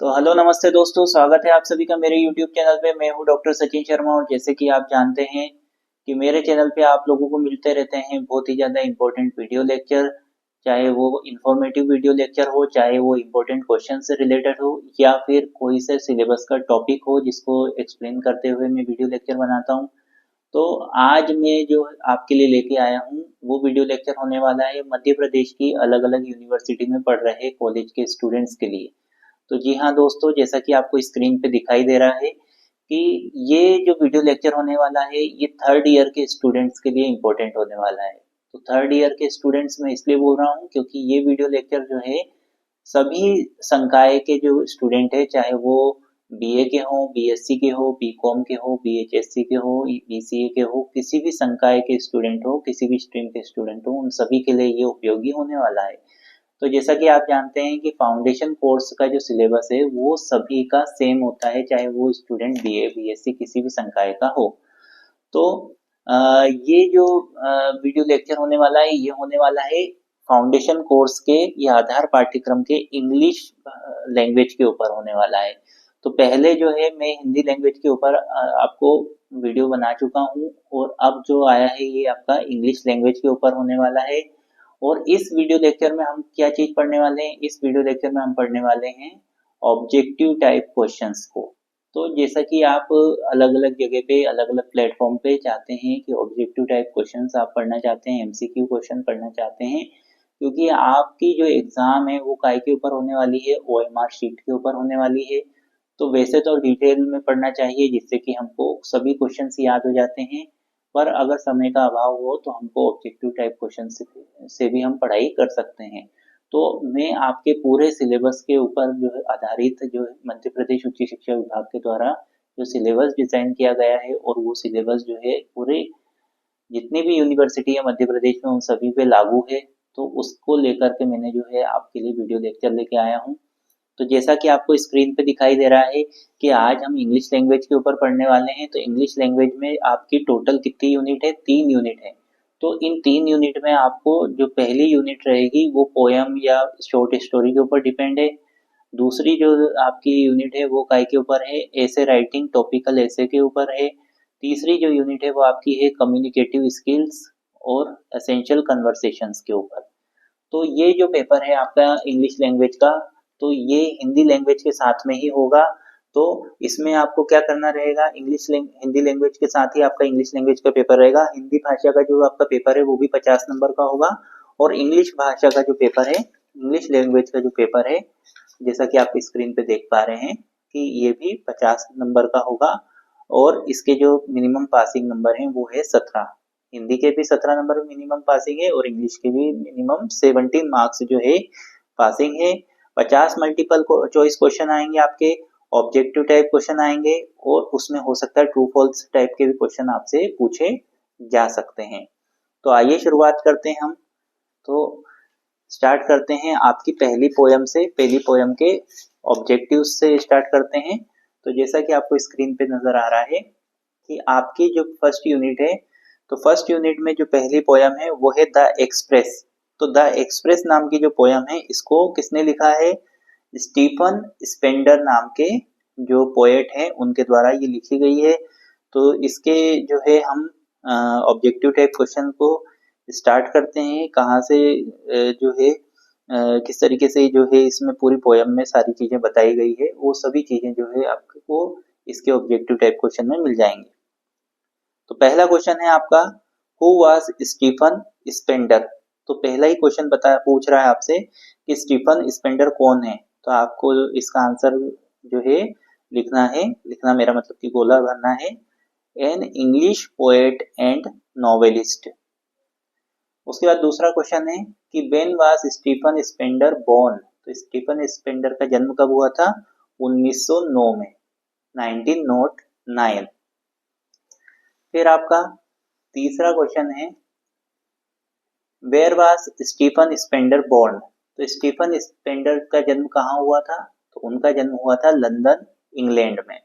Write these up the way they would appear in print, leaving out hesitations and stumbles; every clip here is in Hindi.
तो हेलो नमस्ते दोस्तों, स्वागत है आप सभी का मेरे यूट्यूब चैनल पे। मैं हूं डॉक्टर सचिन शर्मा और जैसे कि आप जानते हैं कि मेरे चैनल पे आप लोगों को मिलते रहते हैं बहुत ही ज़्यादा इम्पोर्टेंट वीडियो लेक्चर। चाहे वो इन्फॉर्मेटिव वीडियो लेक्चर हो, चाहे वो इम्पोर्टेंट क्वेश्चन से रिलेटेड हो, या फिर कोई से सिलेबस का टॉपिक हो जिसको एक्सप्लेन करते हुए मैं वीडियो लेक्चर बनाता हूँ। तो आज मैं जो आपके लिए लेके आया हूँ वो वीडियो लेक्चर होने वाला है मध्य प्रदेश की अलग अलग यूनिवर्सिटी में पढ़ रहे कॉलेज के स्टूडेंट्स के लिए। तो जी हाँ दोस्तों, जैसा कि आपको स्क्रीन पे दिखाई दे रहा है कि ये जो वीडियो लेक्चर होने वाला है ये थर्ड ईयर के स्टूडेंट्स के लिए इम्पोर्टेंट होने वाला है। तो थर्ड ईयर के स्टूडेंट्स मैं इसलिए बोल रहा हूँ क्योंकि ये वीडियो लेक्चर जो है सभी संकाय के जो स्टूडेंट है, चाहे वो बीए के हो, बीएससी के हो, बीकॉम के हो, बीएचएससी के हो, बीसीए के हो, किसी भी संकाय के स्टूडेंट हो, किसी भी स्ट्रीम के स्टूडेंट हो, उन सभी के लिए ये उपयोगी होने वाला है। तो जैसा कि आप जानते हैं कि फाउंडेशन कोर्स का जो सिलेबस है वो सभी का सेम होता है, चाहे वो स्टूडेंट बीए बीएससी किसी भी संकाय का हो। तो ये जो वीडियो लेक्चर होने वाला है ये होने वाला है फाउंडेशन कोर्स के या आधार पाठ्यक्रम के इंग्लिश लैंग्वेज के ऊपर होने वाला है। तो पहले जो है मैं हिंदी लैंग्वेज के ऊपर आपको वीडियो बना चुका हूँ, और अब जो आया है ये आपका इंग्लिश लैंग्वेज के ऊपर होने वाला है। और इस वीडियो लेक्चर में हम क्या चीज पढ़ने वाले हैं? इस वीडियो लेक्चर में हम पढ़ने वाले हैं ऑब्जेक्टिव टाइप क्वेश्चंस को। तो जैसा कि आप अलग अलग जगह पे अलग अलग प्लेटफॉर्म पे चाहते हैं कि ऑब्जेक्टिव टाइप क्वेश्चंस आप पढ़ना चाहते हैं, एमसीक्यू क्वेश्चन पढ़ना चाहते हैं, क्योंकि आपकी जो एग्जाम है वो काय के ऊपर होने वाली है, ओएमआर शीट के ऊपर होने वाली है। तो वैसे तो डिटेल में पढ़ना चाहिए जिससे कि हमको सभी क्वेश्चंस याद हो जाते हैं, पर अगर समय का अभाव हो तो हमको ऑब्जेक्टिव टाइप क्वेश्चन से भी हम पढ़ाई कर सकते हैं। तो मैं आपके पूरे सिलेबस के ऊपर जो है आधारित जो है मध्य प्रदेश उच्च शिक्षा विभाग के द्वारा जो सिलेबस डिजाइन किया गया है, और वो सिलेबस जो है पूरे जितनी भी यूनिवर्सिटी है मध्य प्रदेश में उन सभी पे लागू है। तो उसको लेकर के मैंने जो है आपके लिए वीडियो लेक्चर लेके आया हूँ। तो जैसा कि आपको स्क्रीन पे दिखाई दे रहा है कि आज हम इंग्लिश लैंग्वेज के ऊपर पढ़ने वाले हैं। तो इंग्लिश लैंग्वेज में आपकी टोटल कितनी यूनिट है? 3 यूनिट है। तो इन 3 यूनिट में आपको जो पहली यूनिट रहेगी वो पोयम या शॉर्ट स्टोरी के ऊपर डिपेंड है। दूसरी जो आपकी यूनिट है वो काय के ऊपर है? ऐसे राइटिंग, टॉपिकल ऐसे के ऊपर है। तीसरी जो यूनिट है वो आपकी है कम्युनिकेटिव स्किल्स और एसेंशियल कन्वर्सेशंस के ऊपर। तो ये जो पेपर है आपका इंग्लिश लैंग्वेज का, तो ये हिंदी लैंग्वेज के साथ में ही होगा। तो इसमें आपको क्या करना रहेगा? हिंदी लैंग्वेज के साथ ही आपका इंग्लिश लैंग्वेज का पेपर रहेगा। हिंदी भाषा का जो आपका पेपर है वो भी 50 नंबर का होगा, और इंग्लिश भाषा का जो पेपर है, इंग्लिश लैंग्वेज का जो पेपर है, जैसा कि आप स्क्रीन पे देख पा रहे हैं कि ये भी 50 नंबर का होगा। और इसके जो मिनिमम पासिंग नंबर है वो है 17। हिंदी के भी 17 नंबर मिनिमम पासिंग है, और इंग्लिश के भी मिनिमम 17 मार्क्स जो है पासिंग है। 50 मल्टीपल चॉइस क्वेश्चन आएंगे आपके, ऑब्जेक्टिव टाइप क्वेश्चन आएंगे, और उसमें हो सकता है ट्रू फॉल्स टाइप के भी क्वेश्चन आपसे पूछे जा सकते हैं। तो आइए शुरुआत करते हैं हम। तो स्टार्ट करते हैं आपकी पहली पोयम से, पहली पोयम के ऑब्जेक्टिव से स्टार्ट करते हैं। तो जैसा कि आपको स्क्रीन पे नजर आ रहा है कि आपकी जो फर्स्ट यूनिट है, तो फर्स्ट यूनिट में जो पहली पोयम है वो है द एक्सप्रेस। तो द एक्सप्रेस नाम की जो पोयम है इसको किसने लिखा है? स्टीफन स्पेंडर नाम के जो पोएट हैं उनके द्वारा ये लिखी गई है। तो इसके जो है हम ऑब्जेक्टिव टाइप क्वेश्चन को स्टार्ट करते हैं। कहाँ से जो है किस तरीके से जो है इसमें पूरी पोयम में सारी चीजें बताई गई है, वो सभी चीजें जो है आपको इसके ऑब्जेक्टिव टाइप क्वेश्चन में मिल जाएंगे। तो पहला क्वेश्चन है आपका, हु वाज स्टीफन स्पेंडर। तो पहला ही क्वेश्चन पूछ रहा है आपसे कि स्टीफन स्पेंडर कौन है। तो आपको इसका आंसर जो है लिखना है, लिखना मेरा मतलब कि गोला भरना है, an English poet and novelist. उसके बाद दूसरा क्वेश्चन है कि when was Stephen Spender born. तो स्टीफन स्पेंडर का जन्म कब हुआ था? 1909 में, 1909। फिर आपका तीसरा क्वेश्चन है, where was Stephen Spender born. तो स्टीफन स्पेंडर का जन्म कहाँ हुआ था? तो उनका जन्म हुआ था लंदन, इंग्लैंड में।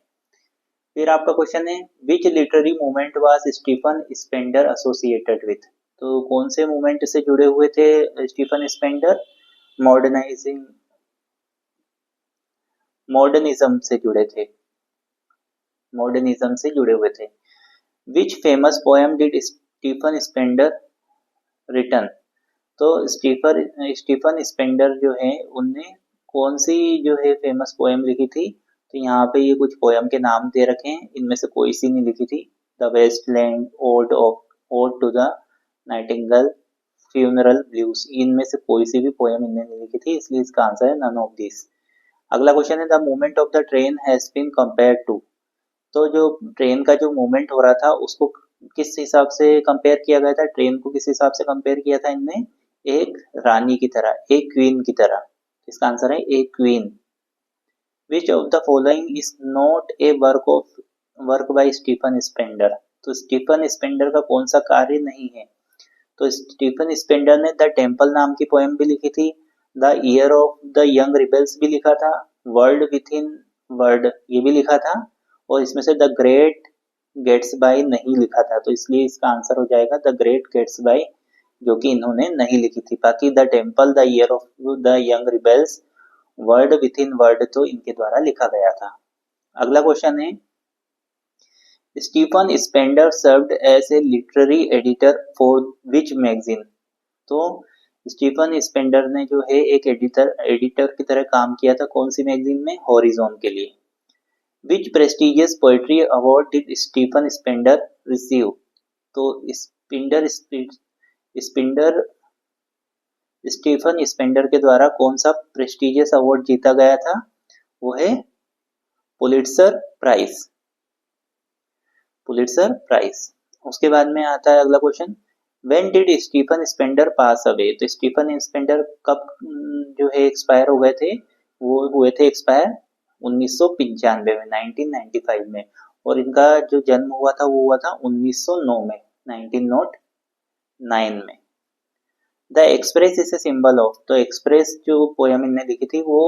फिर आपका क्वेश्चन है, which literary movement was Stephen Spender associated with. तो कौन से मूवमेंट से जुड़े हुए थे स्टीफन स्पेंडर? मॉडर्नाइजिंग मॉडर्निज्म से जुड़े थे, मॉडर्निज्म से जुड़े हुए थे। Which famous poem did Stephen Spender written? तो स्टीफन स्पेंडर जो है उनने कौन सी जो है फेमस पोएम लिखी थी? तो यहाँ पे ये कुछ पोएम के नाम दे रखे हैं, इनमें से कोई सी नहीं लिखी थी। The waste land, ode to the nightingale, funeral blues, इनमें से कोई सी भी पोएम इनने नहीं लिखी थी, इसलिए इसका आंसर है नन ऑफ दिस। अगला क्वेश्चन है the movement of the train has been compared to. तो जो ट्रेन का जो मूवमेंट हो रहा था उसको किस हिसाब से कंपेयर किया गया था? ट्रेन को किस हिसाब से कंपेयर किया था इनने? एक रानी की तरह, एक क्वीन की तरह। इसका आंसर है एक queen. Which of the following is not a work by Stephen Spender? तो स्टीफन स्पेंडर का कौन सा कार्य नहीं है? तो स्टीफन स्पेंडर ने द टेम्पल नाम की पोएम भी लिखी थी, the year of the young rebels भी लिखा था, वर्ल्ड विथ इन वर्ल्ड ये भी लिखा था, और इसमें से द ग्रेट गेट्स बाय नहीं लिखा था। तो इसलिए इसका आंसर हो जाएगा द ग्रेट गेट्स बाय, जो कि इन्होंने नहीं लिखी थी। बाकी the temple, the year of the young rebels, word with in word तो इनके द्वारा लिखा गया था। अगला क्वेश्चन है Stephen Spender served as a literary editor for which magazine? तो स्टीफन स्पेंडर ने जो है एक एडिटर की तरह काम किया था, कौन सी मैगजीन में? हॉरिजॉन के लिए। Which prestigious poetry award did Stephen Spender receive? तो स्पेंडर स्टीफन स्पेंडर के द्वारा कौन सा प्रेस्टिजियस अवार्ड जीता गया था? वो है पुलिट्जर प्राइज, पुलिट्जर प्राइज। उसके बाद में आता है अगला question when did Stephen Spender pass away? तो स्टीफन स्पेंडर कब जो है एक्सपायर हो गए थे? वो हुए थे एक्सपायर 1995 में, 1995 में, और इनका जो जन्म हुआ था वो हुआ था 1909 में, 1909 में। The express is a symbol of, तो एक्सप्रेस जो पोयम इनने लिखी थी वो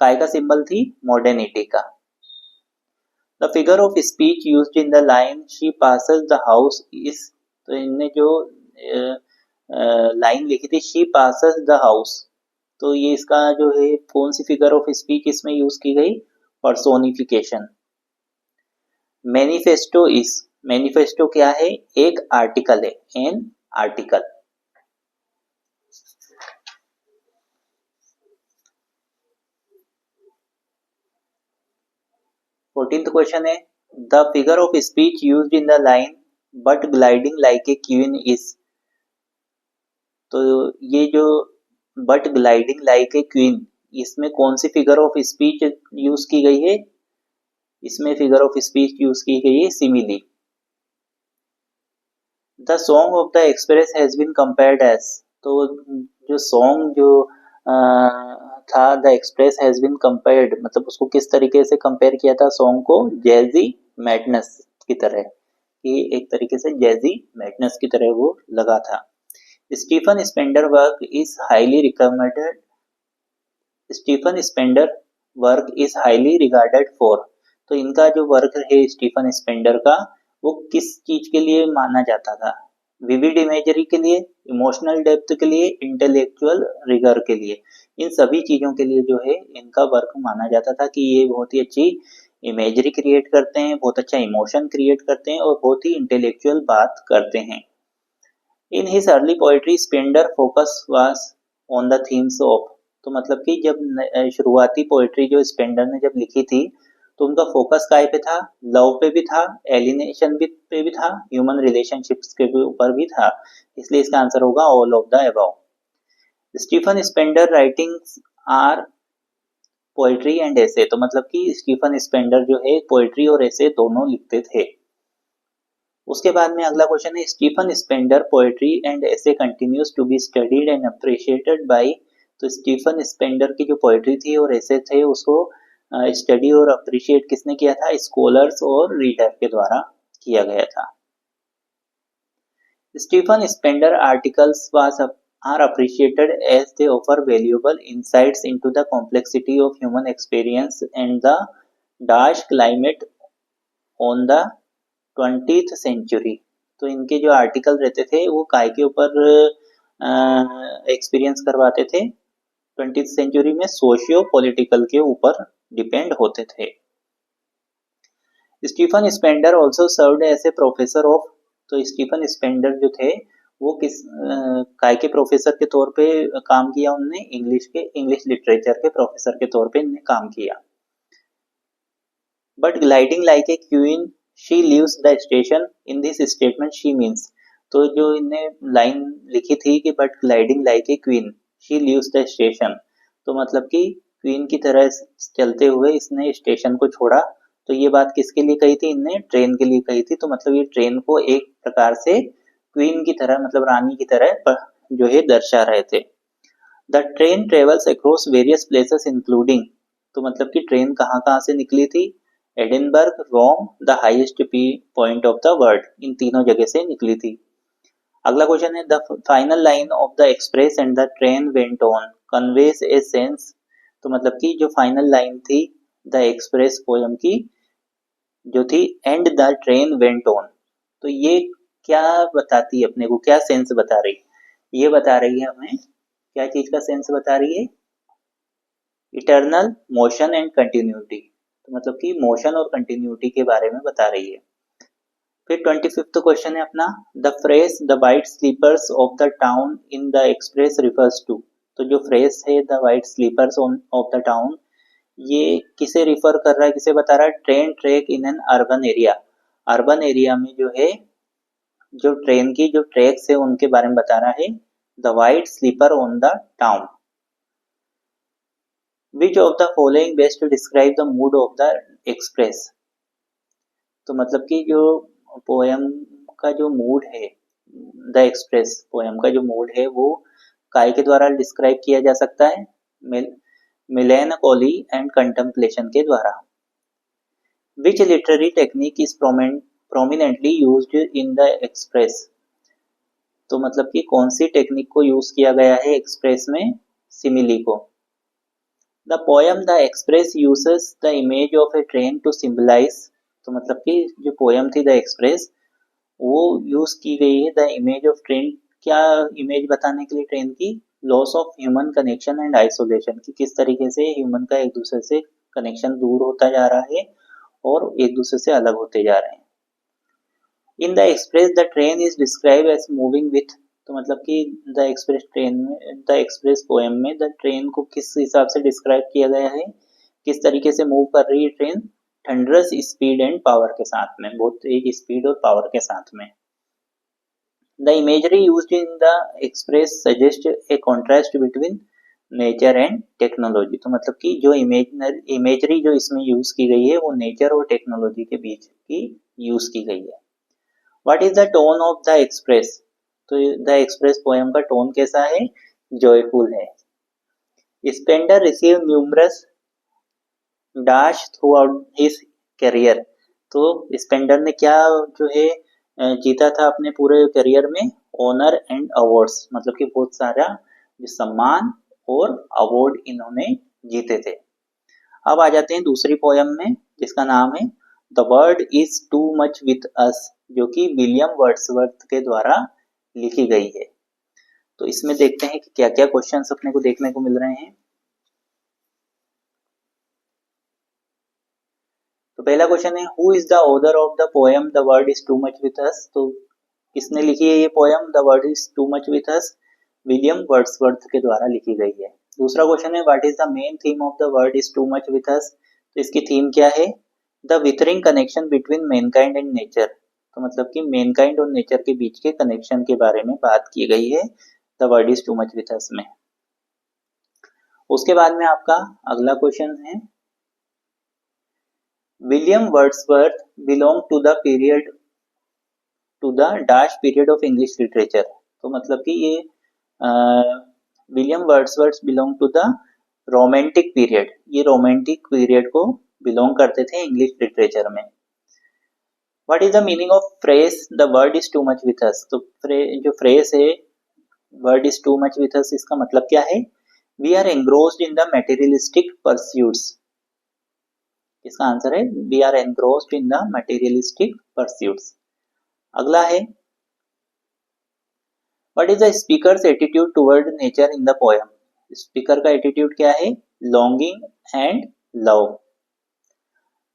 काय का सिंबल थी? मॉडर्निटी का। The figure of speech used in the line she passes the house is, तो इनने जो लाइन लिखी थी शी पासेस द हाउस, तो ये इसका जो है कौन सी फिगर ऑफ स्पीच इसमें यूज की गई? पर्सोनिफिकेशन। मैनिफेस्टो इज, मैनिफेस्टो क्या है? एक आर्टिकल है, एन आर्टिकल। 14th क्वेश्चन है the figure of speech used in the line but gliding like a queen is, तो ये जो but gliding like a queen, इसमें कौन सी फिगर ऑफ स्पीच यूज की गई है? इसमें फिगर ऑफ स्पीच यूज की गई है simile. The song of the express has been compared as, तो जो सॉन्ग जो था the express has been compared, मतलब उसको किस तरीके से कंपेयर किया था सॉन्ग को? जैजी मैडनेस की तरह, कि एक तरीके से जैजी मैडनेस की तरह वो लगा था। Stephen Spender work is highly recommended, Stephen Spender work is highly regarded for, तो इनका जो वर्क है स्टीफन स्पेंडर का वो किस चीज के लिए माना जाता था? विविड इमेजरी के लिए, इमोशनल डेप्थ के लिए, इंटेलेक्चुअल रिगर के लिए, इन सभी चीजों के लिए जो है इनका वर्क माना जाता था कि ये बहुत ही अच्छी इमेजरी क्रिएट करते हैं, बहुत अच्छा इमोशन क्रिएट करते हैं और बहुत ही इंटेलेक्चुअल बात करते हैं। In his early poetry Spender focus was on the themes of, तो मतलब कि जब शुरुआती पोएट्री जो स्पेंडर ने जब लिखी थी तो उनका फोकस काय पे था? लव पे भी था, एलिनेशन पे भी था, ह्यूमन रिलेशनशिप्स के ऊपर भी था, इसलिए इसका आंसर होगा all of the above. Stephen Spender writings are poetry and essay, तो मतलब कि स्टीफन स्पेंडर जो है पोएट्री और एसे दोनों लिखते थे। उसके बाद में अगला क्वेश्चन है Stephen Spender poetry and essay continues to be studied and appreciated by, तो स्टीफन स्पेंडर की जो पोएट्री थी और एसे थे उसको स्टडी और अप्रिशिएट किसने किया था? स्कॉलर्स और रीडर के द्वारा किया गया था। Stephen Spender articles are appreciated as they offer valuable insights into the complexity of human experience and the harsh climate on the 20th century, तो इनके जो आर्टिकल रहते थे वो काय के ऊपर एक्सपीरियंस करवाते थे? 20th सेंचुरी में सोशियो पॉलिटिकल के ऊपर डिपेंड होते थे। Stephen Spender also served as a professor of, तो स्टीफन स्पेंडर जो थे वो किस काय के प्रोफेसर के तौर पे काम किया उनने, इंग्लिश लिटरेचर के प्रोफेसर के तौर पे इन्हें काम किया। But gliding like a queen she leaves the station, in this statement she means, तो जो इन्हें लाइन लिखी थी कि but gliding like a queen she leaves the station, तो मतलब कि क्वीन की तरह चलते हुए इसने स्टेशन को छोड़ा। तो ये बात किसके लिए कही थी, इनने ट्रेन के लिए कही थी। तो मतलब ये ट्रेन को एक प्रकार से क्वीन की तरह, मतलब रानी की तरह जो है दर्शा रहे थे। The train travels across various places including, तो मतलब कि ट्रेन कहाँ कहाँ से निकली थी, Edinburgh, Rome, the highest point of the world, इन तीनों जगह से निकली थी। अगला क्वेश्चन है the final line of the express and the train went on conveys a sense, तो मतलब कि जो फाइनल लाइन थी द एक्सप्रेस पोयम की जो थी and the train went on, तो ये क्या बताती है अपने को, क्या सेंस बता रही है, ये बता रही है हमें क्या चीज का सेंस बता रही है, इटर्नल मोशन एंड कंटिन्यूटी, तो मतलब कि मोशन और कंटिन्यूटी के बारे में बता रही है। फिर 25th क्वेश्चन है अपना the phrase the white sleepers of the town in the express refers to, तो जो फ्रेज है the white sleepers of the town, ये किसे रिफर कर रहा है, किसे बता रहा है, train track in an urban area, urban area में जो है जो ट्रेन की जो ट्रैक्स है उनके बारे में बता रहा है। The white sleeper on the town, which of the following best describe the mood of the express, तो मतलब कि जो पोयम का जो मूड है, द एक्सप्रेस पोयम का जो मूड है वो काय के द्वारा डिस्क्राइब किया जा सकता है, मेलैंकोली एंड कंटेम्पलेशन के द्वारा। विच literary technique is prominently used in the express, तो मतलब कि कौन सी टेक्निक को यूज किया गया है एक्सप्रेस में, सिमिली को। The poem the express uses the image of a train to symbolise, तो मतलब कि जो पोयम थी द एक्सप्रेस वो यूज की गई है द इमेज ऑफ ट्रेन, क्या इमेज बताने के लिए ट्रेन की, loss of human connection and isolation, कि किस तरीके से ह्यूमन का एक दूसरे से कनेक्शन दूर होता जा रहा है और एक दूसरे से अलग होते जा रहे हैं। In the express the train is describe as moving with, तो मतलब कि द एक्सप्रेस ट्रेन में, द एक्सप्रेस पोएम में द ट्रेन को किस हिसाब से डिस्क्राइब किया गया है, किस तरीके से मूव कर रही है train, thunderous speed and power के साथ में, बहुत तेज स्पीड और पावर के साथ में। The imagery used in the express suggest A contrast between nature and technology, तो मतलब कि जो इमेजरी जो इसमें यूज की गई है वो नेचर और टेक्नोलॉजी के बीच की यूज की गई है। What is the tone of the express, तो द एक्सप्रेस पोएम का टोन कैसा है, जॉयफुल है। Spender receive numerous dash throughout his career, तो स्पेंडर ने क्या जो है जीता था अपने पूरे करियर में, ऑनर एंड अवार्ड्स, मतलब कि बहुत सारा जो सम्मान और अवार्ड इन्होंने जीते थे। अब आ जाते हैं दूसरी पोयम में जिसका नाम है the world is too much with अस, जो कि विलियम वर्ड्सवर्थ के द्वारा लिखी गई है। तो इसमें देखते हैं कि क्या क्या क्वेश्चंस अपने को देखने को मिल रहे हैं। तो पहला क्वेश्चन है who is the author of the poem the world is too much with us, तो किसने लिखी है ये poem the world is too much with us, William Wordsworth के द्वारा लिखी गई है। दूसरा क्वेश्चन है what is the main theme of the world is too much with us, तो इसकी थीम क्या है, the withering connection between mankind and nature, तो मतलब कि मैनकाइंड और नेचर के बीच के कनेक्शन के बारे में बात की गई है the world is too much with us में। उसके बाद में आपका अगला क्वेश्चन है William Wordsworth belong to the period to the dash period of English literature, तो मतलब कि ये William Wordsworth belong to the romantic period, ये रोमांटिक पीरियड को बिलोंग करते थे इंग्लिश लिटरेचर में। What is the meaning of phrase the world is too much with us, तो जो फ्रेज है world is too much with us इसका मतलब क्या है, we are engrossed in the materialistic pursuits, इसका आंसर है we are engrossed in the materialistic pursuits. अगला है what is the speaker's attitude toward nature in the poem, speaker का एटीट्यूड क्या है? Longing and love.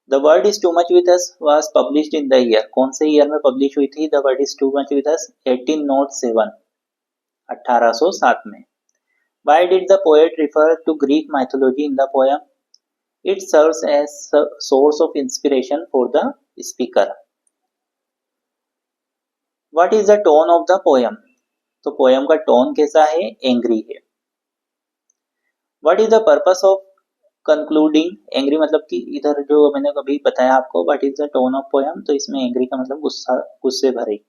The word is too much with us was published in the year, कौन से ईयर में पब्लिश हुई थी the word is too much with अस? 1807, 1807 में। Why did the poet refer to Greek mythology in the poem? It serves as a source of inspiration for the speaker. What is the tone of the poem? तो पोयम का टोन कैसा है? एंग्री है। What is the purpose of concluding? Angry मतलब कि इधर जो मैंने कभी बताया आपको, what is the tone of poem, तो इसमें एंग्री का मतलब गुस्सा, गुस्से भरे।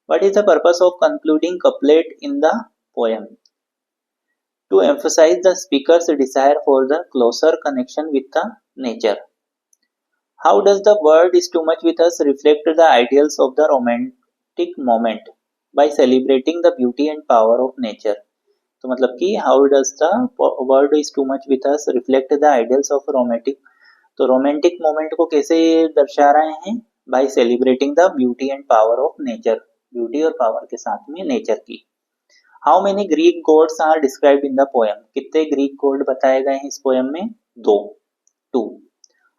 What is the purpose of concluding couplet in the poem? To emphasize the speaker's desire for the closer connection with the nature. How does the word is too much with us reflect the ideals of the romantic moment? By celebrating the beauty and power of nature. तो मतलब कि how does the word is too much with us reflect the ideals of romantic, तो रोमांटिक मोमेंट को कैसे दर्शा रहे हैं? By celebrating the beauty and power of nature, beauty और पावर के साथ में नेचर की। How many Greek gods are described in the poem? कितने ग्रीक गॉड बताए गए हैं इस पोयम में? 2, 2।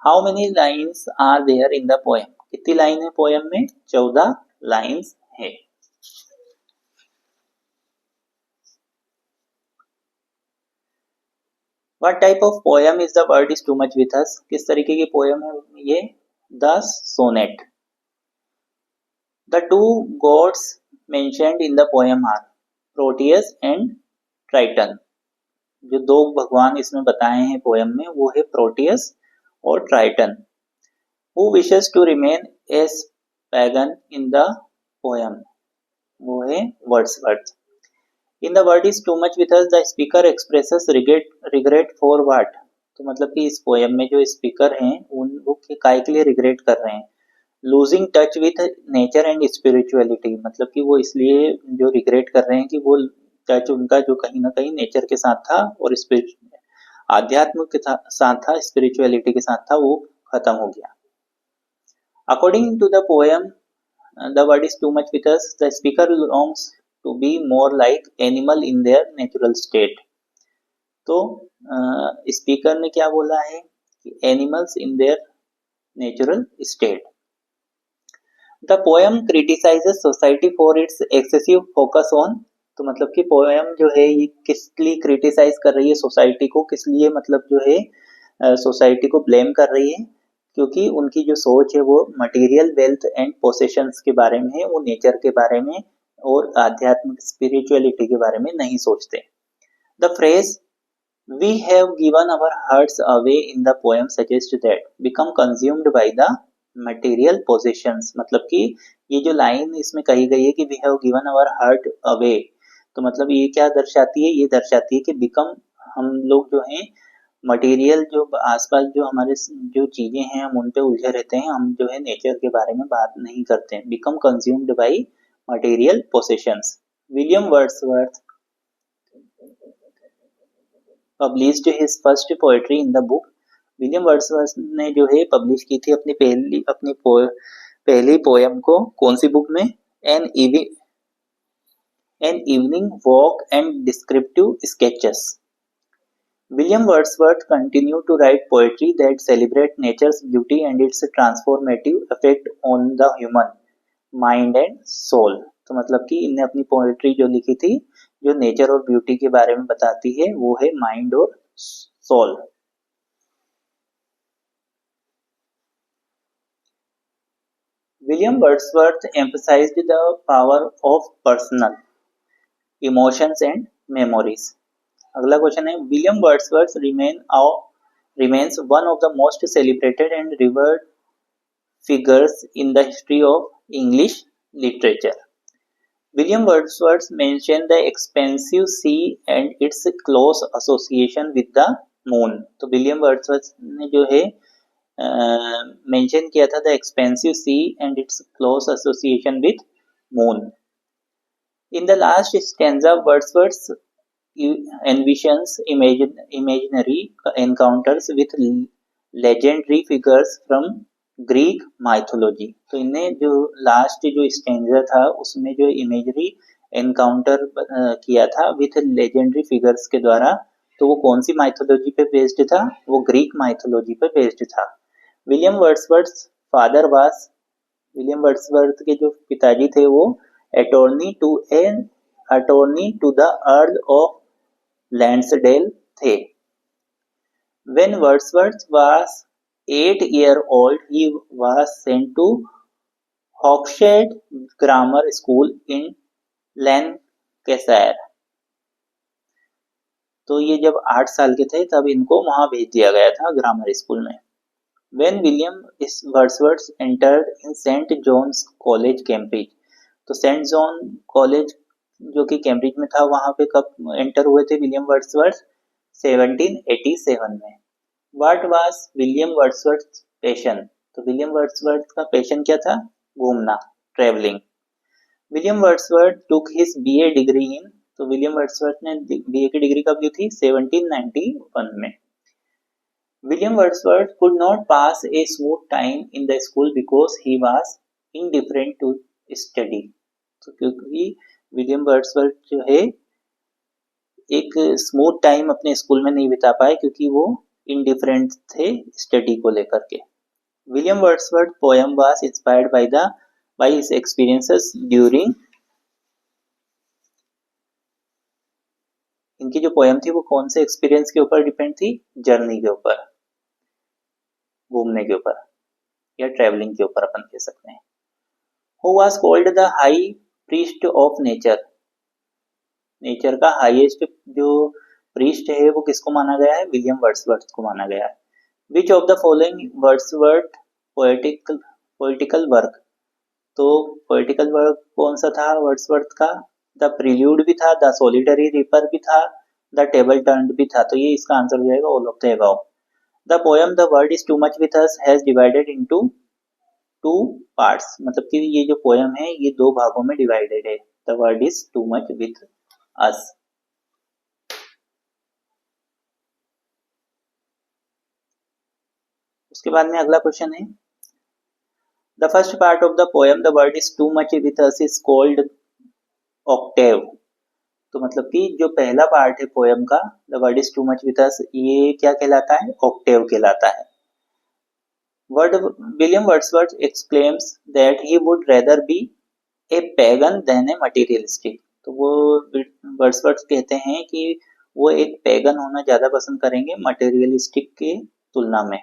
How many lines are there in the poem? कितनी लाइन है पोयम में? 14 लाइन्स है। What type of poem is the word is too much with us? किस तरीके की पोयम है ये? The sonnet. The two gods mentioned in the poem are Proteus and Triton. जो दो भगवान इसमें बताए हैं पोयम में वो है प्रोटियस और Triton. Who wishes to remain as pagan in the poem? वो है Wordsworth. In the word is too much with us, the speaker expresses regret for what? तो मतलब कि इस पोयम में जो स्पीकर हैं वो काय के लिए रिग्रेट कर रहे हैं? Losing touch with nature and spirituality, मतलब कि वो इसलिए जो रिग्रेट कर रहे हैं कि वो टच उनका जो कहीं ना कहीं नेचर के साथ था और आध्यात्म के साथ था, स्पिरिचुअलिटी के साथ था, वो खत्म हो गया। According to the poem the word is too much with us, the speaker longs to be more like animal in their natural state. तो स्पीकर ने क्या बोला है कि animals in their natural state. The poem criticises society for its excessive focus on, तो मतलब कि पोएम जो है ये किस लिए क्रिटिसाइज कर रही है सोसाइटी को, किस लिए मतलब जो है सोसाइटी को ब्लेम कर रही है, क्योंकि उनकी जो सोच है वो मटेरियल वेल्थ एंड पोसेशंस के बारे में है, वो नेचर के बारे में और आध्यात्मिक स्पिरिचुअलिटी के बारे में नहीं सोचते। The phrase we have given our hearts away in the poem suggest that become consumed by the material possessions, मतलब कि ये जो लाइन इसमें कही गई है कि we have given our heart away, तो मतलब ये क्या दर्शाती है? ये दर्शाती है कि बिकम, हम लोग जो हैं मटेरियल जो आसपास जो हमारे जो चीजें हैं हम उन पे उलझे रहते हैं, हम जो है नेचर के बारे में बात नहीं करते हैं। Become consumed by material possessions. William Wordsworth published his first poetry in the book, William Wordsworth ने जो है पब्लिश की थी अपनी पहली पोयम को कौन सी बुक में? An evening walk and descriptive sketches. William Wordsworth continued to write poetry that celebrate nature's beauty and its transformative effect on the human mind and soul। तो मतलब कि इनने अपनी पोएट्री जो लिखी थी जो नेचर और ब्यूटी के बारे में बताती है वो है माइंड और soul. William Wordsworth emphasized the power of personal emotions and memories। अगला क्वेश्चन है, William Wordsworth remains one of the most celebrated and revered figures in the history of English literature. William Wordsworth mentioned the expansive sea and its close association with the moon। तो विलियम वर्ड्सवर्थ ने जो है मेंशन किया था the expensive sea and its close association with moon. In the last stanza Wordsworth envisions imaginary encounters with legendary figures from Greek mythology। तो इन्हें जो लास्ट जो स्टेंजा था उसमें जो इमेजरी एनकाउंटर किया था विथ लेजेंडरी फिगर्स के द्वारा, तो वो कौन सी माइथोलॉजी पे बेस्ड था? वो ग्रीक माइथोलॉजी पे बेस्ड था। William Wordsworth father was, William Wordsworth के जो पिताजी थे वो attorney to the Earl of Lansdale थे। When Wordsworth was 8 years old, he was sent to Hawkshead Grammar School in Lancashire। तो ये जब 8 साल के थे तब इनको वहां भेज दिया गया था ग्रामर स्कूल में। When William Wordsworth entered in St. John's College, Cambridge, तो सेंट जॉन कॉलेज जो कि कैम्ब्रिज में था वहां पे कब एंटर हुए थे विलियम वर्ड्सवर्थ? 1787 में। What was William Wordsworth passion? तो विलियम वर्ड्सवर्थ का पैशन क्या था? घूमना, travelling. William Wordsworth took his BA degree in, तो विलियम वर्ड्सवर्थ ने बीए की डिग्री कब ली थी? 1791 में। William Wordsworth could not pass a smooth time in the school because he was indifferent to study। तो क्योंकि विलियम वर्ड्सवर्थ जो है एक स्मूथ टाइम अपने स्कूल में नहीं बिता पाए क्योंकि वो इंडिफरेंट थे स्टडी को लेकर के। William Wordsworth poem was inspired by his experiences during, इनकी जो पोएम थी वो कौन से एक्सपीरियंस के ऊपर डिपेंड थी? जर्नी के ऊपर, घूमने के ऊपर या ट्रेवलिंग के ऊपर अपन कह सकते हैं। Who was called the high priest of nature? Nature का हाईएस्ट जो प्रीस्ट है वो किसको माना गया है? विलियम वर्ड्सवर्थ को माना गया है। Which of the following Wordsworth poetical work? तो पोएटिकल वर्क कौन सा था वर्ड्सवर्थ का? द प्रील्यूड भी था, द सोलिटरी रिपर भी था, द टेबल टर्न्ड भी था। तो ये इसका आंसर हो जाएगा all of the above. The poem the word is too much with us has divided into 2 parts, मतलब कि ये जो पोएम है ये 2 भागों में डिवाइडेड है। The word is too much with अस। उसके बाद में अगला क्वेश्चन है, the first part of the poem the word is too much with us is called Octave. तो मतलब कि जो पहला पार्ट है पोएम का the word is too much with अस, ये क्या कहलाता है? ऑक्टेव कहलाता है। William Wordsworth exclaims that he would rather be a pagan than a materialistic। तो वो वर्ड्सवर्थ कहते हैं कि वो एक पैगन होना ज्यादा पसंद करेंगे मटेरियलिस्टिक के तुलना में।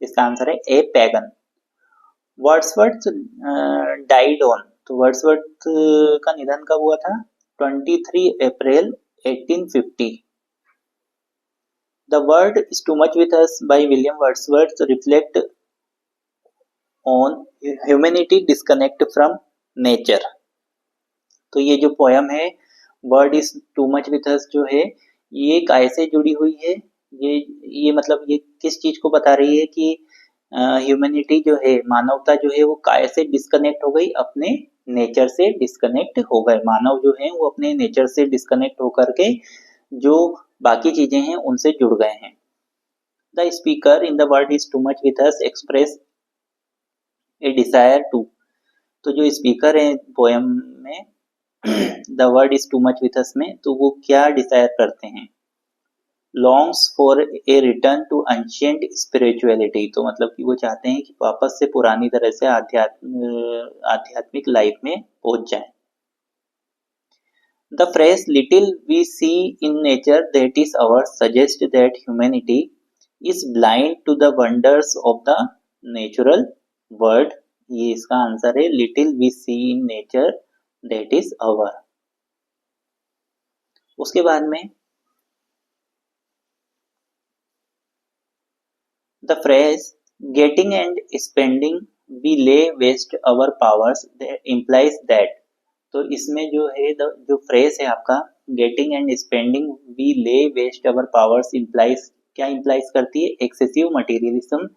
इसका आंसर है ए पैगन। वर्ड्सवर्थ डाइड ऑन, तो वर्ड्सवर्थ का निधन कब हुआ था? 23 अप्रैल 1850। The word is too much with us by William Wordsworth reflect on humanity disconnect from nature। तो ये जो पोएम है word is too much with अस जो है ये काय से जुड़ी हुई है? ये मतलब ये किस चीज को बता रही है कि ह्यूमैनिटी जो है, मानवता जो है वो काय से डिस्कनेक्ट हो गई? अपने नेचर से डिस्कनेक्ट हो गए। मानव जो है वो अपने नेचर से डिस्कनेक्ट होकर के जो बाकी चीजें हैं उनसे जुड़ गए हैं। The speaker in the word is too much with us express a desire to, तो जो स्पीकर है पोएम में the word is too much with us में, तो वो क्या डिजायर करते हैं? Longs for a return to ancient spirituality, तो मतलब कि वो चाहते हैं कि वापस से पुरानी तरह से आध्यात्मिक लाइफ में पहुंच जाएं। The phrase little we see in nature that is ours suggests that humanity is blind to the wonders of the natural world। ये इसका आंसर है little we see in nature that is our। उसके बाद में the phrase getting and spending we lay waste our powers that implies that, तो इसमें जो है जो फ्रेज है आपका getting and spending we lay waste our powers implies, क्या इम्प्लाइज करती है? Excessive materialism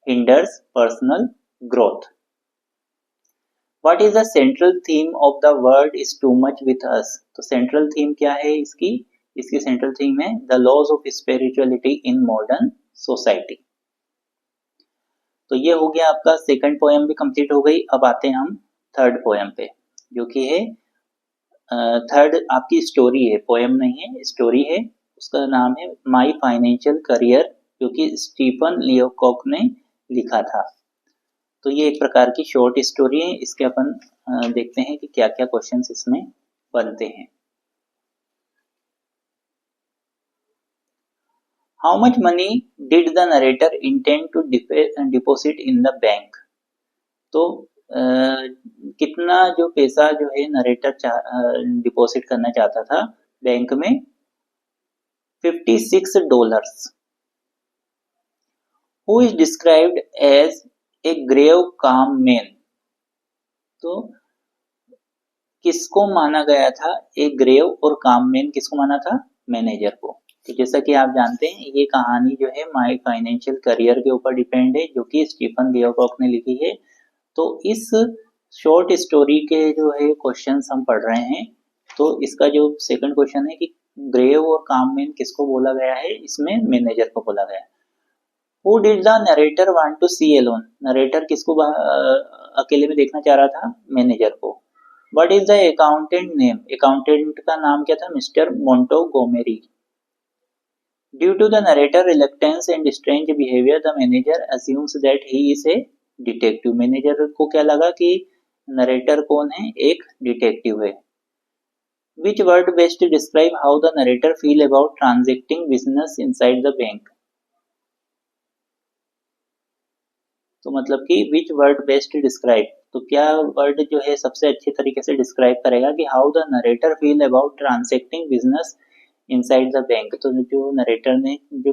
hinders personal growth. What is the central theme of the word is too much with us, तो सेंट्रल थीम क्या है इसकी सेंट्रल थीम है the loss of spirituality in modern society. तो ये हो गया आपका सेकंड पोएम भी कंप्लीट हो गई। अब आते हैं हम थर्ड पोएम पे जो कि है थर्ड आपकी स्टोरी है, पोएम नहीं है, स्टोरी है। उसका नाम है माई फाइनेंशियल करियर, जो कि स्टीफन लियोकॉक ने लिखा था। तो ये एक प्रकार की शॉर्ट स्टोरी है। इसके अपन देखते हैं कि क्या क्या क्वेश्चंस इसमें बनते हैं। How much money did the narrator intend to deposit in the bank? तो कितना जो पैसा जो है नरेटर डिपॉजिट करना चाहता था बैंक में, $56, who is described as a grave calm man. तो किसको माना गया था ए ग्रेव और काम मैन, किसको माना था? मैनेजर को। तो जैसा कि आप जानते हैं ये कहानी जो है माय फाइनेंशियल करियर के ऊपर डिपेंड है, जो कि स्टीफन लियोकॉक ने लिखी है। तो इस शॉर्ट स्टोरी के जो है क्वेश्चंस हम पढ़ रहे हैं। तो इसका जो सेकंड क्वेश्चन है कि ग्रेव और काममैन किसको बोला गया है, इसमें मैनेजर को बोला गया है। Who did the narrator want to see alone? नरेटर किसको अकेले में देखना चाह रहा था? मैनेजर को। What is the accountant name? Accountant का नाम क्या था? Mister Montgomery. Due to the narrator reluctance and strange behavior, the manager assumes that he is a detective. Manager को क्या लगा कि नरेटर कौन है? एक डिटेक्टिव है। Which word best describe how the narrator feel about transacting business inside the bank? तो मतलब कि which word best describe, तो क्या वर्ड जो है सबसे अच्छे तरीके से डिस्क्राइब करेगा कि how the narrator feel about transacting business inside the bank. तो जो नरेटर ने जो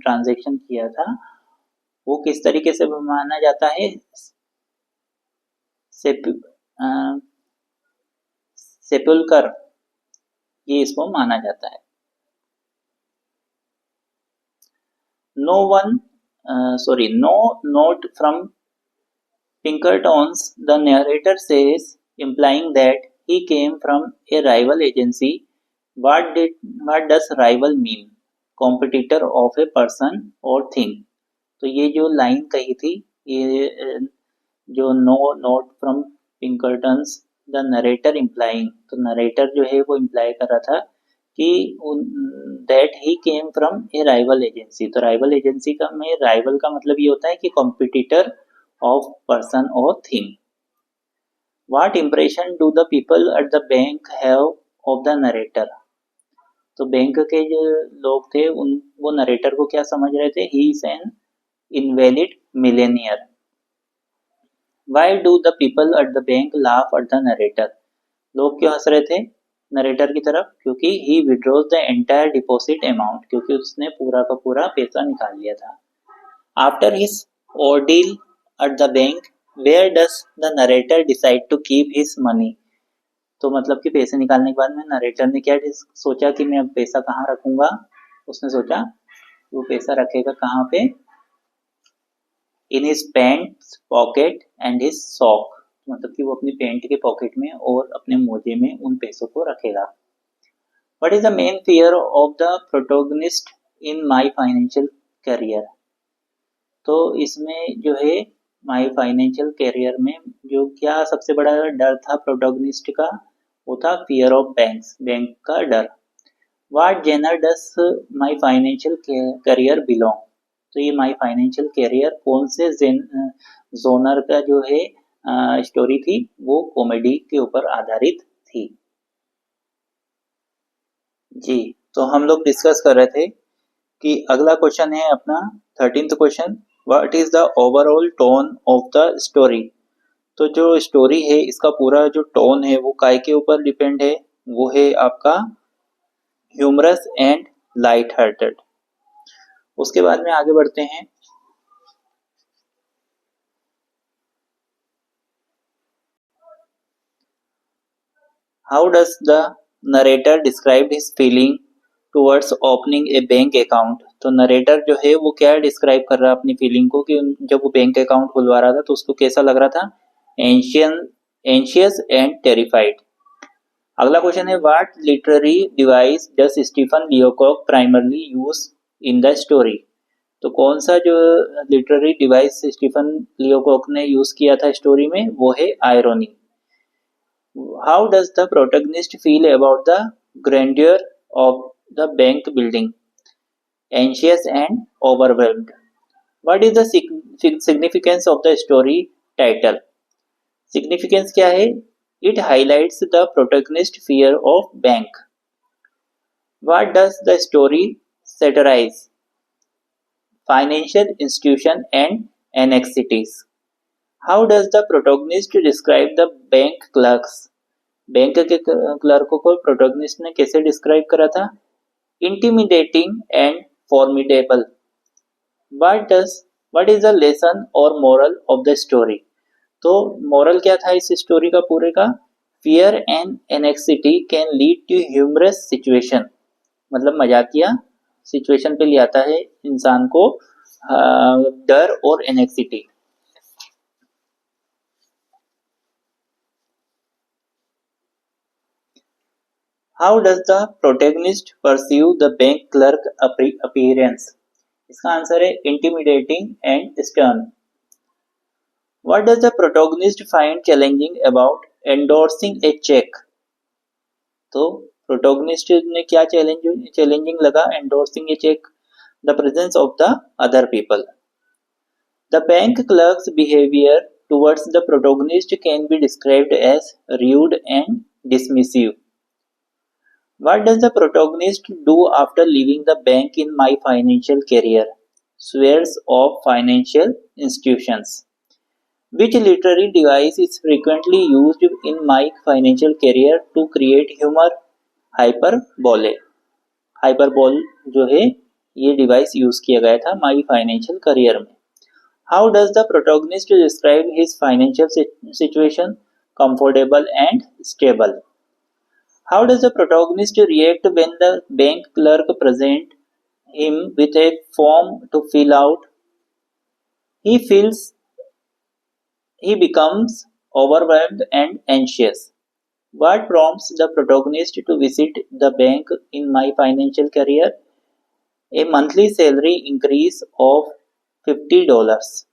ट्रांजैक्शन किया था वो किस तरीके से माना जाता है? सेपुल्कर, ये इसको माना जाता है। No note from Pinkerton's, the narrator says implying that he came from a rival agency. What does rival mean? Competitor of a person or thing. तो ये जो लाइन कही थी, ये जो no note from Pinkerton's the narrator implying, तो नरेटर जो है वो इम्प्लाई कर रहा था कि that he came from a rival agency. तो राइवल एजेंसी का में राइवल का मतलब ये होता है कि कॉम्पिटिटर ऑफ पर्सन और thing. What impression do the people at the bank have of the narrator? तो बैंक के जो लोग थे वो नरेटर को क्या समझ रहे थे? He is an invalid millionaire. Why do the people at the bank laugh at the narrator? लोग क्यों हंस रहे थे नरेटर की तरफ? क्योंकि he withdraws the entire deposit amount, क्योंकि उसने पूरा का पूरा पैसा निकाल लिया था। After his ordeal at the bank, where does the narrator decide to keep his money? तो मतलब कि पैसे निकालने के बाद में नरेटर ने क्या सोचा कि मैं अब पैसा कहाँ रखूंगा? उसने सोचा वो पैसा रखेगा कहाँ पे? In his pant pocket and his sock, मतलब कि वो अपनी पैंट के पॉकेट में और अपने मोजे में उन पैसों को रखेगा। What is the main fear of the protagonist in my financial career? तो इसमें जो है माई फाइनेंशियल करियर में जो क्या सबसे बड़ा डर था प्रोटोगनिस्ट का, वो था फियर ऑफ बैंक्स, बैंक का डर। What genre does my financial career belong? तो ये माई फाइनेंशियल करियर कौन से जोनर का जो है स्टोरी थी? वो कॉमेडी के ऊपर आधारित थी। जी, तो हम लोग डिस्कस कर रहे थे कि अगला क्वेश्चन है अपना 13th question, what is the overall tone of the story? तो जो स्टोरी है इसका पूरा जो टोन है वो काय के ऊपर डिपेंड है? वो है आपका ह्यूमरस एंड लाइट हार्टेड। उसके बाद में आगे बढ़ते हैं। How does the narrator describe his feeling towards opening A bank account? तो नरेटर जो है वो क्या डिस्क्राइब कर रहा है अपनी फीलिंग को कि जब वो बैंक अकाउंट खुलवा रहा था तो उसको कैसा लग रहा था? Anxious and terrified. अगला क्वेश्चन है what literary device does Stephen Leacock primarily use in the story? तो कौन सा जो लिटरेरी डिवाइस स्टीफन लियोकॉक ने यूज किया था स्टोरी में? वो है आयरोनी। How does the protagonist feel about the grandeur of the bank building? Anxious and overwhelmed. What is the significance of the story title? Significance क्या है? It highlights the protagonist's fear of bank. What does the story satirize? Financial institution and anxieties. How does the protagonist describe the bank clerks? Bank के क्लर्कों को प्रोटोगनिस्ट ने कैसे डिस्क्राइब करा था? Intimidating and formidable. What is the lesson or moral of the story? तो मोरल क्या था इस स्टोरी का पूरे का? Fear and anxiety can lead to humorous situation. मतलब मजाकिया सिचुएशन पे ले आता है इंसान को डर और anxiety. How does the protagonist pursue the bank clerk appearance? इसका आंसर है intimidating and stern. What does the protagonist find challenging about endorsing a check? तो protagonist ने क्या challenging लगा endorsing a check? The presence of the other people. The bank clerk's behavior towards the protagonist can be described as rude and dismissive. What does the protagonist do after leaving the bank in My Financial Career? Swears off financial institutions. Which literary device is frequently used in My Financial Career to create humor? Hyperbole. Hyperbole जो है ये डिवाइस यूज किया गया था My Financial Career में. How does the protagonist describe his financial situation? Comfortable and stable. How does the protagonist react when the bank clerk presents him with a form to fill out? He becomes overwhelmed and anxious. What prompts the protagonist to visit the bank in My Financial Career? A monthly salary increase of $50.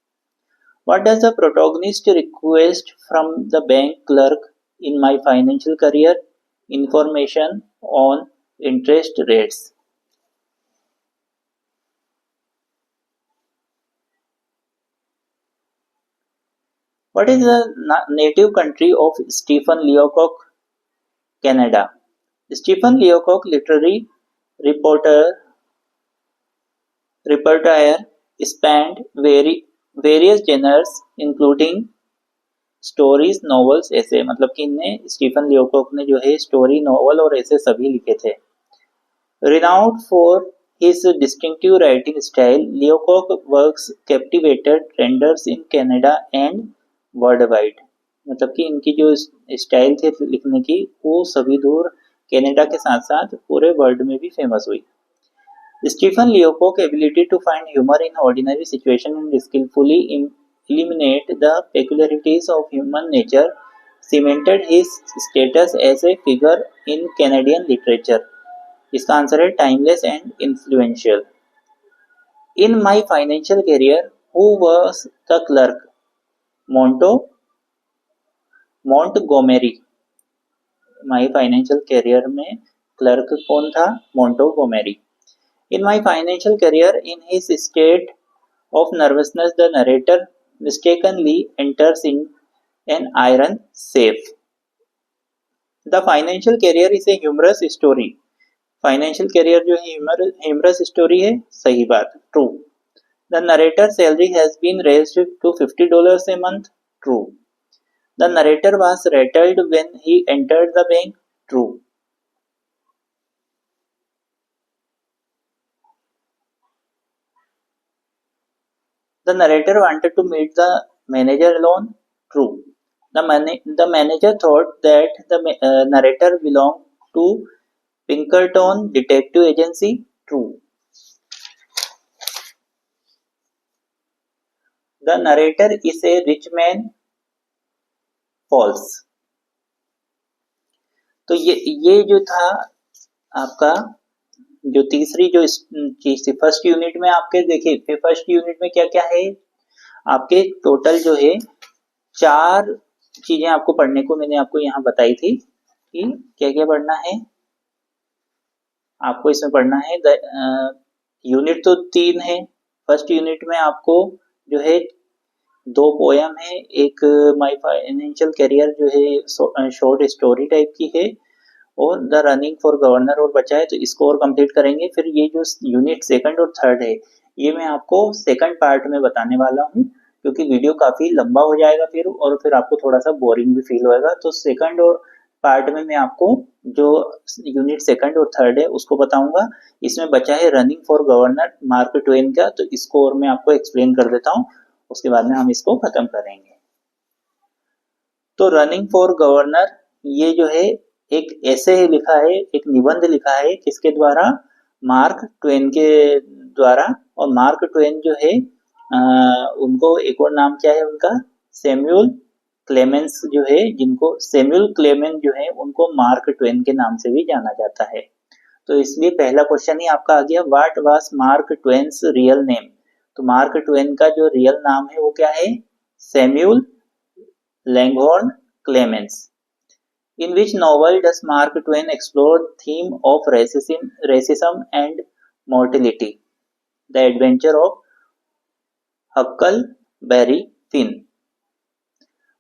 What does the protagonist request from the bank clerk in My Financial Career? Information on interest rates. What is the native country of Stephen Leacock? Canada. Stephen Leacock literary repertoire spanned various genres including stories novels ऐसे, मतलब कि इनने स्टीफन लियोकॉक ने जो है स्टोरी नॉवल और ऐसे सभी लिखे थे. Renowned for his distinctive writing style, Leacock works captivated readers in Canada and worldwide. मतलब कि इनकी जो स्टाइल थी लिखने की वो सभी दूर कनाडा के साथ साथ पूरे वर्ल्ड में भी फेमस हुई. Stephen Leacock's ability to find humor in ordinary situations and skillfully eliminate the peculiarities of human nature cemented his status as a figure in Canadian literature. इसका आंसर है timeless and influential. In My Financial Career, who was the clerk? Montgomery. My Financial Career में क्लर्क कौन था? Montgomery. In My Financial Career, in his state of nervousness, the narrator mistakenly enters in an iron safe. The Financial Career is a humorous story. Financial Career जो है humorous story है, सही बात, true. The narrator's salary has been raised to $50 a month, true. The narrator was rattled when he entered the bank, true. The narrator wanted to meet the manager alone, true. The manager thought that the narrator belonged to Pinkerton Detective Agency, true. The narrator is a rich man, false. तो ये जो था आपका जो तीसरी जो चीज थी फर्स्ट यूनिट में. आपके देखिए फर्स्ट यूनिट में क्या क्या है आपके टोटल जो है 4 चीजें आपको पढ़ने को मैंने आपको यहाँ बताई थी कि क्या क्या पढ़ना है आपको। इसमें पढ़ना है यूनिट तो 3 है। फर्स्ट यूनिट में आपको जो है 2 पोयम है, एक माय फाइनेंशियल करियर जो है शॉर्ट स्टोरी टाइप की है, और द रनिंग फॉर गवर्नर और बचा है, तो इसको और कंप्लीट करेंगे। फिर ये जो यूनिट सेकंड और थर्ड है ये मैं आपको सेकंड पार्ट में बताने वाला हूँ, क्योंकि वीडियो काफी लंबा हो जाएगा फिर, और फिर आपको थोड़ा सा बोरिंग भी फील होएगा। तो सेकंड और पार्ट में मैं आपको जो यूनिट सेकंड और थर्ड है उसको बताऊंगा। इसमें बचा है running for governor mark Twain का, तो इसको और मैं आपको एक्सप्लेन कर देता हूँ, उसके बाद में हम इसको खत्म करेंगे। तो रनिंग फॉर गवर्नर ये जो है एक ऐसे लिखा है, एक निबंध लिखा है, किसके द्वारा? मार्क ट्वेन के द्वारा। और मार्क ट्वेन जो है उनको एक और नाम क्या है उनका? सैमुअल क्लेमेंस जो है, जिनको सैमुअल क्लेमेंस जो है उनको मार्क ट्वेन के नाम से भी जाना जाता है। तो इसलिए पहला क्वेश्चन ही आपका आ गया, what was Mark Twain's real name? तो मार्क ट्वेन का जो रियल नाम है वो क्या है? Samuel Langhorne Clemens. In which novel does Mark Twain explore the theme of racism and mortality? The Adventure of Huckleberry Finn.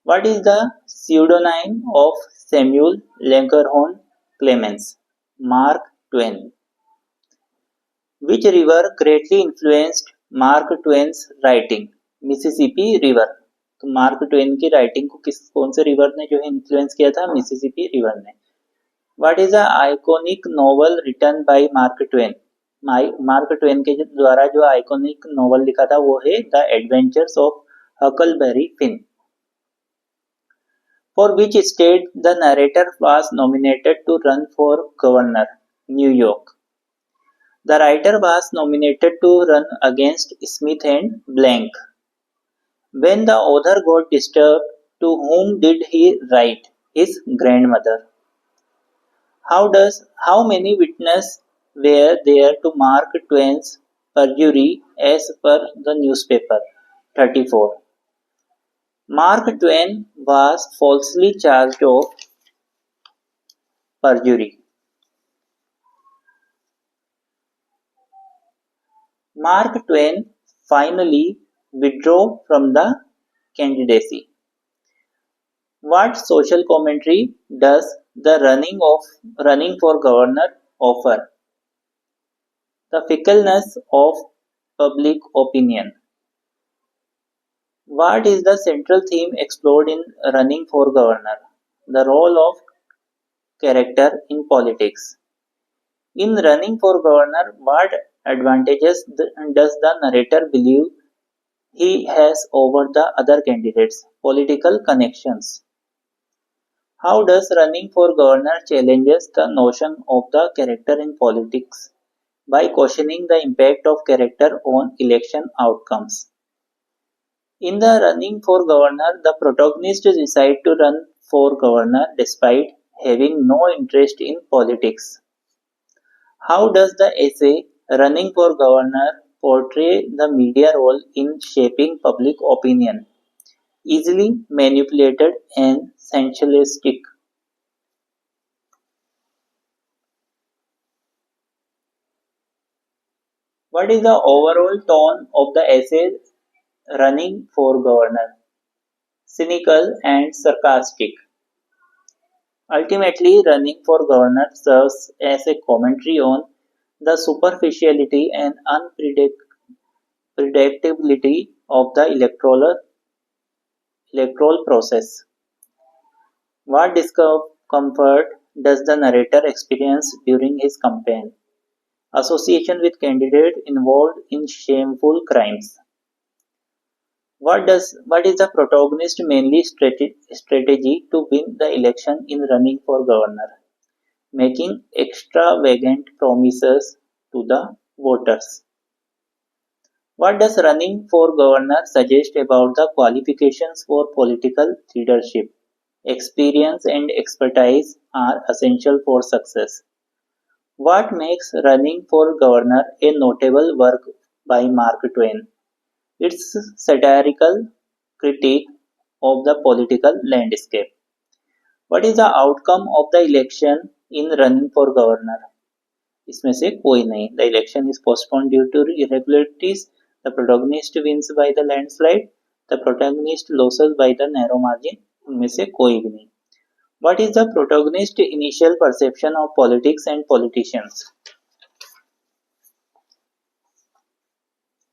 What is the pseudonym of Samuel Langhorne Clemens? Mark Twain. Which river greatly influenced Mark Twain's writing? Mississippi River. तो मार्क ट्वेन की राइटिंग को कौन से रिवर ने जो है इन्फ्लुएंस किया था? मिसिसिपी रिवर ने। What is the iconic novel written by Mark Twain? Mark Twain के द्वारा जो आइकॉनिक नॉवल लिखा था वो है the adventures of Huckleberry Finn. For which state the narrator was nominated to run for governor? New York. The writer was nominated to run against Smith and Blank. When the author got disturbed, to whom did he write? His grandmother. How many witnesses were there to Mark Twain's perjury as per the newspaper? 34. Mark Twain was falsely charged of perjury. Mark Twain finally withdrew from the candidacy. What social commentary does the running for governor offer? The fickleness of public opinion. What is the central theme explored in Running for Governor? The role of character in politics. In Running for Governor, what advantages does the narrator believe he has over the other candidates? Political connections. How does Running for Governor challenges the notion of the character in politics by questioning the impact of character on election outcomes? In the Running for Governor, the protagonist decides to run for governor despite having no interest in politics. How does the essay Running for Governor portray the media role in shaping public opinion? Easily manipulated and sensationalistic. What is the overall tone of the essay Running for Governor? Cynical and sarcastic. Ultimately, Running for Governor serves as a commentary on the superficiality and unpredictability of the electoral process. What discomfort does the narrator experience during his campaign? Association with candidates involved in shameful crimes. What is the protagonist's mainly strategy to win the election in Running for Governor? Making extravagant promises to the voters. What does Running for Governor suggest about the qualifications for political leadership? Experience and expertise are essential for success. What makes Running for Governor a notable work by Mark Twain? Its satirical critique of the political landscape. What is the outcome of the election in running for governor? इसमें से कोई नहीं. The election is postponed due to irregularities. The protagonist wins by the landslide. The protagonist loses by the narrow margin. इनमें से कोई भी नहीं. What is the protagonist initial perception of politics and politicians?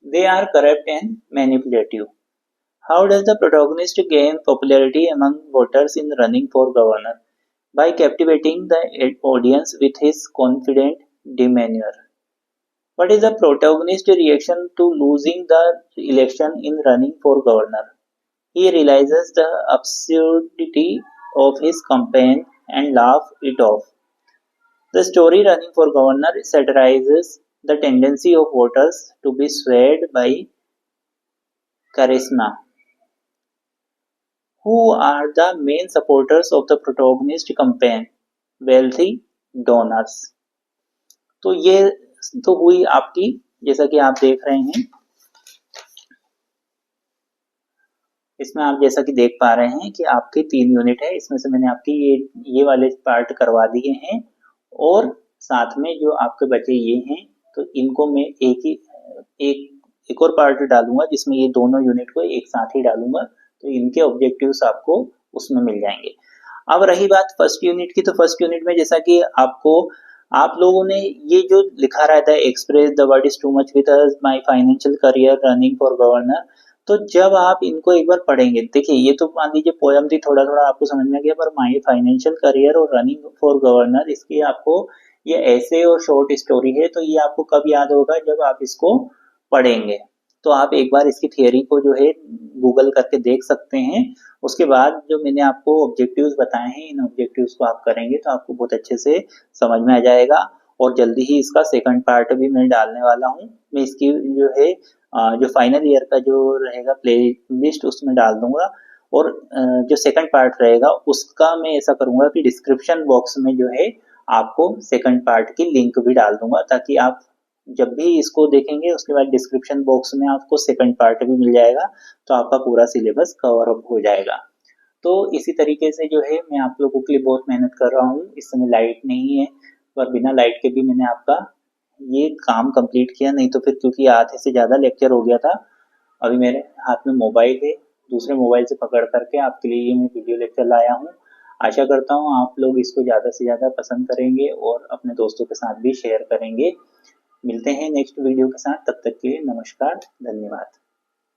They are corrupt and manipulative. How does the protagonist gain popularity among voters in running for governor? By captivating the audience with his confident demeanor. What is the protagonist's reaction to losing the election in running for governor? He realizes the absurdity of his campaign and laughs it off. The story Running for Governor satirizes the tendency of voters to be swayed by charisma. Who are the main supporters of the protagonist campaign? Wealthy donors. तो ये तो हुई आपकी, जैसा कि आप देख रहे हैं, इसमें आप जैसा कि देख पा रहे हैं कि आपके 3 यूनिट है. इसमें से मैंने आपकी ये वाले पार्ट करवा दिए हैं और साथ में जो आपके बचे ये हैं, तो इनको मैं एक और पार्ट डालूंगा जिसमें ये दोनों यूनिट को एक साथ ही डालूंगा, तो इनके ऑब्जेक्टिव्स आपको उसमें मिल जाएंगे. अब रही बात फर्स्ट यूनिट की, तो फर्स्ट यूनिट में जैसा कि आप लोगों ने ये जो लिखा रहता है, express the word is too much with us, my financial career, running for governor, तो जब आप इनको एक बार पढ़ेंगे, देखिए ये तो मान लीजिए पोयम थी, थोड़ा थोड़ा आपको समझ में गया, पर माय फाइनेंशियल करियर और रनिंग फॉर गवर्नर, इसकी आपको ये ऐसे और शॉर्ट स्टोरी है, तो ये आपको कब याद होगा? जब आप इसको पढ़ेंगे. तो आप एक बार इसकी थियरी को जो है गूगल करके देख सकते हैं. उसके बाद जो मैंने आपको ऑब्जेक्टिव्स बताए हैं, इन ऑब्जेक्टिव्स को आप करेंगे तो आपको बहुत अच्छे से समझ में आ जाएगा. और जल्दी ही इसका सेकंड पार्ट भी मैं डालने वाला हूँ. मैं इसकी जो है जो फाइनल ईयर का जो रहेगा प्ले लिस्ट उसमें डाल दूंगा, और जो सेकंड पार्ट रहेगा उसका मैं ऐसा करूंगा कि डिस्क्रिप्शन बॉक्स में जो है आपको सेकंड पार्ट की लिंक भी डाल दूंगा, ताकि आप जब भी इसको देखेंगे उसके बाद डिस्क्रिप्शन बॉक्स में आपको सेकंड पार्ट भी मिल जाएगा, तो आपका पूरा सिलेबस कवर अप हो जाएगा. तो इसी तरीके से जो है मैं आप लोगों के लिए बहुत मेहनत कर रहा हूँ. इस समय लाइट नहीं है, पर बिना लाइट के भी मैंने आपका ये काम कंप्लीट किया, नहीं तो फिर क्योंकि आधे से ज़्यादा लेक्चर हो गया था. अभी मेरे हाथ में मोबाइल है, दूसरे मोबाइल से पकड़ करके आपके लिए ये मैं वीडियो लेक्चर लाया हूँ. आशा करता हूँ आप लोग इसको ज़्यादा से ज़्यादा पसंद करेंगे और अपने दोस्तों के साथ भी शेयर करेंगे. मिलते हैं नेक्स्ट वीडियो के साथ, तब तक के लिए नमस्कार, धन्यवाद.